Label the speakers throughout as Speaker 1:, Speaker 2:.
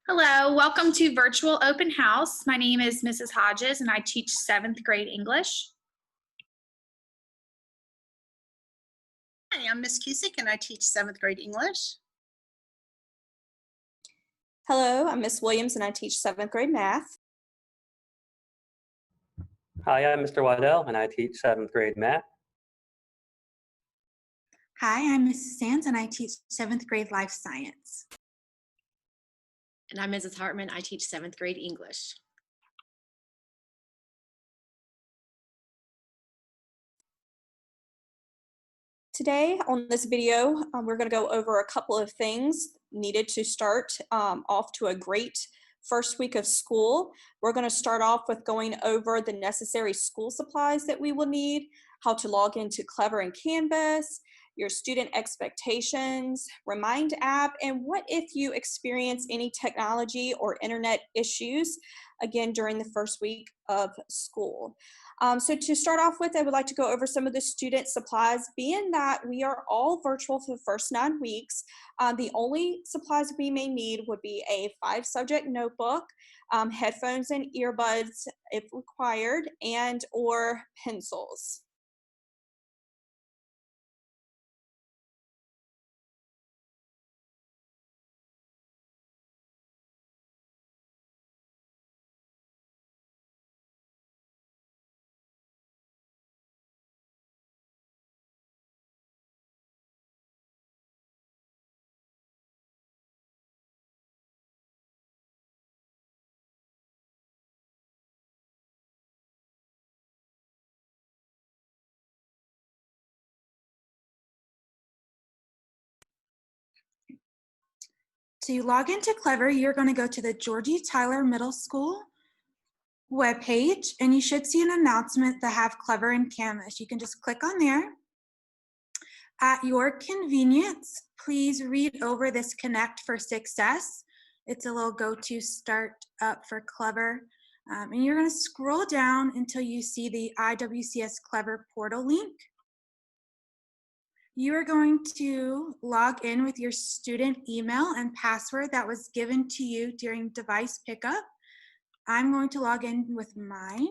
Speaker 1: Hello, welcome to Virtual Open House. My name is Mrs. Hodges and I teach 7th grade English.
Speaker 2: Hi, I'm Miss Cusick and I teach 7th grade English.
Speaker 3: Hello, I'm Miss Williams and I teach 7th grade math.
Speaker 4: Hi, I'm Mr. Waddell and I teach 7th grade math.
Speaker 5: Hi, I'm Mrs. Sands and I teach 7th grade life science.
Speaker 6: And I'm Mrs. Hartman. I teach 7th grade English.
Speaker 3: Today on this video, we're going to go over a couple of things needed to start off to a great first week of school. We're going to start off with going over the necessary school supplies that we will need, how to log into Clever and Canvas, your student expectations, Remin App, and what if you experience any technology or internet issues, again, during the first week of school. So to start off with, I would like to go over some of the student supplies. Being that we are all virtual for the first 9 weeks, the only supplies we may need would be a 5-subject notebook, headphones and earbuds if required, and or pencils.
Speaker 5: To log into Clever, you're going to go to the Georgie Tyler Middle School webpage, and you should see an announcement that have Clever and Canvas. You can just click on there. At your convenience, please read over this Connect for Success. It's a little go-to start up for Clever. And you're going to scroll down until you see the IWCS Clever portal link. You are going to log in with your student email and password that was given to you during device pickup. I'm going to log in with mine.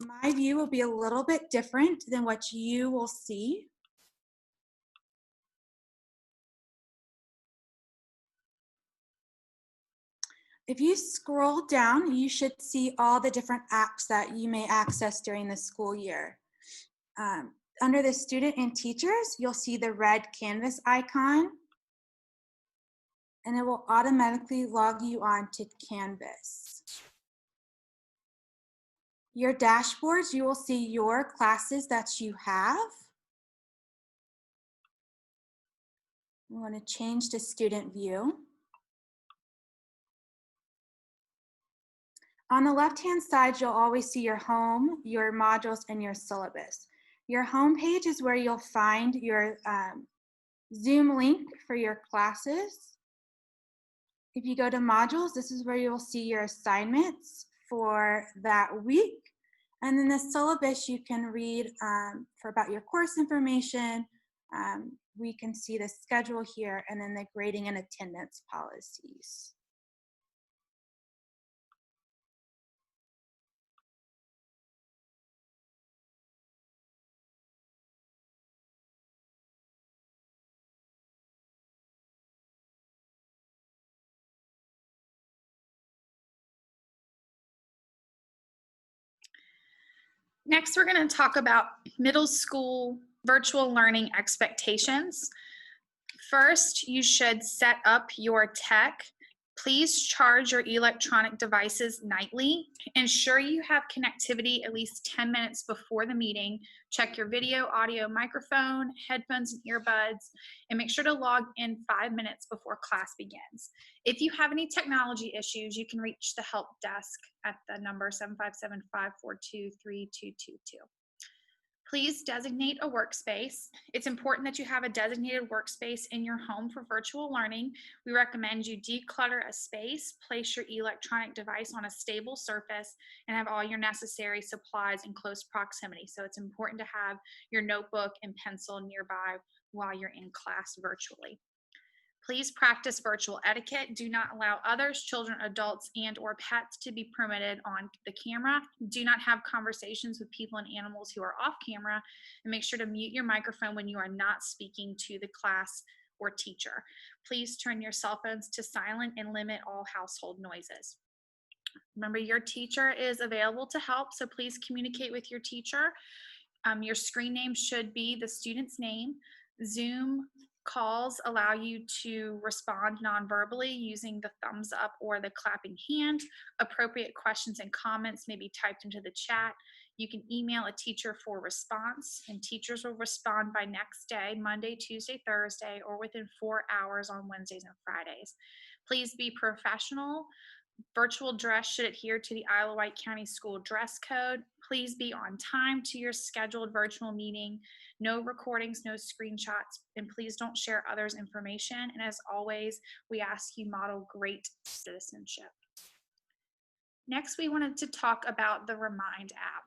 Speaker 5: My view will be a little bit different than what you will see. If you scroll down, you should see all the different apps that you may access during the school year. Under the student and teachers, you'll see the red Canvas icon, and it will automatically log you on to Canvas. Your dashboards, you will see your classes that you have. I'm going to change to student view. On the left-hand side, you'll always see your home, your modules, and your syllabus. Your home page is where you'll find your Zoom link for your classes. If you go to modules, this is where you'll see your assignments for that week. And then the syllabus you can read for about your course information. We can see the schedule here and then the grading and attendance policies.
Speaker 1: Next, we're going to talk about middle school virtual learning expectations. First, you should set up your tech. Please charge your electronic devices nightly. Ensure you have connectivity at least 10 minutes before the meeting. Check your video, audio, microphone, headphones, and earbuds, and make sure to log in 5 minutes before class begins. If you have any technology issues, you can reach the help desk at the number 757-542-3222. Please designate a workspace. It's important that you have a designated workspace in your home for virtual learning. We recommend you declutter a space, place your electronic device on a stable surface, and have all your necessary supplies in close proximity. So it's important to have your notebook and pencil nearby while you're in class virtually. Please practice virtual etiquette. Do not allow others, children, adults, and or pets to be permitted on the camera. Do not have conversations with people and animals who are off camera, and make sure to mute your microphone when you are not speaking to the class or teacher. Please turn your cell phones to silent and limit all household noises. Remember, your teacher is available to help, so please communicate with your teacher. Your screen name should be the student's name. Zoom calls allow you to respond non-verbally using the thumbs up or the clapping hand. Appropriate questions and comments may be typed into the chat. You can email a teacher for response, and teachers will respond by next day, Monday, Tuesday, Thursday, or within 4 hours on Wednesdays and Fridays. Please be professional. Virtual dress should adhere to the Isle of Wight County School dress code. Please be on time to your scheduled virtual meeting. No recordings, no screenshots, and please don't share others' information. And as always, we ask you model great citizenship. Next, we wanted to talk about the Remind app.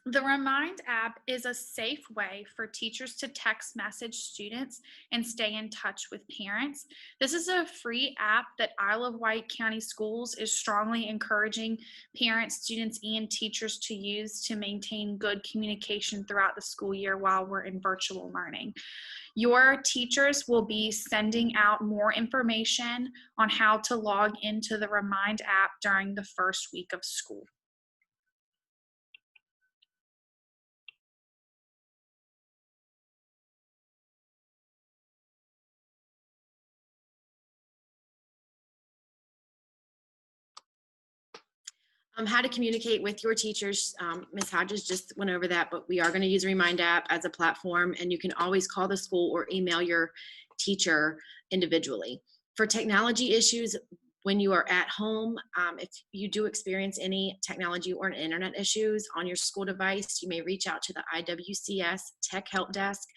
Speaker 1: The Remind app is a safe way for teachers to text message students and stay in touch with parents. This is a free app that Isle of Wight County Schools is strongly encouraging parents, students, and teachers to use to maintain good communication throughout the school year while we're in virtual learning. Your teachers will be sending out more information on how to log into the Remind app during the first week of school.
Speaker 6: How to communicate with your teachers. Ms. Hodges just went over that, but we are going to use Remind App as a platform, and you can always call the school or email your teacher individually. For technology issues, when you are at home, if you do experience any technology or internet issues on your school device, you may reach out to the IWCS Tech Help Desk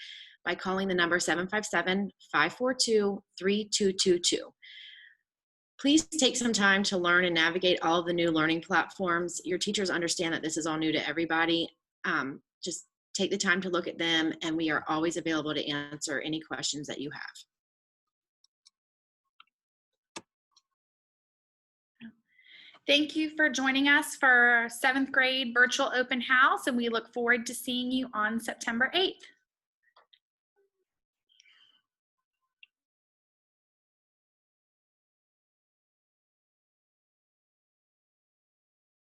Speaker 6: by calling the number 757-542-3222. Please take some time to learn and navigate all of the new learning platforms. Your teachers understand that this is all new to everybody. Just take the time to look at them, and we are always available to answer any questions that you have.
Speaker 1: Thank you for joining us for our 7th grade virtual open house, and we look forward to seeing you on September 8th.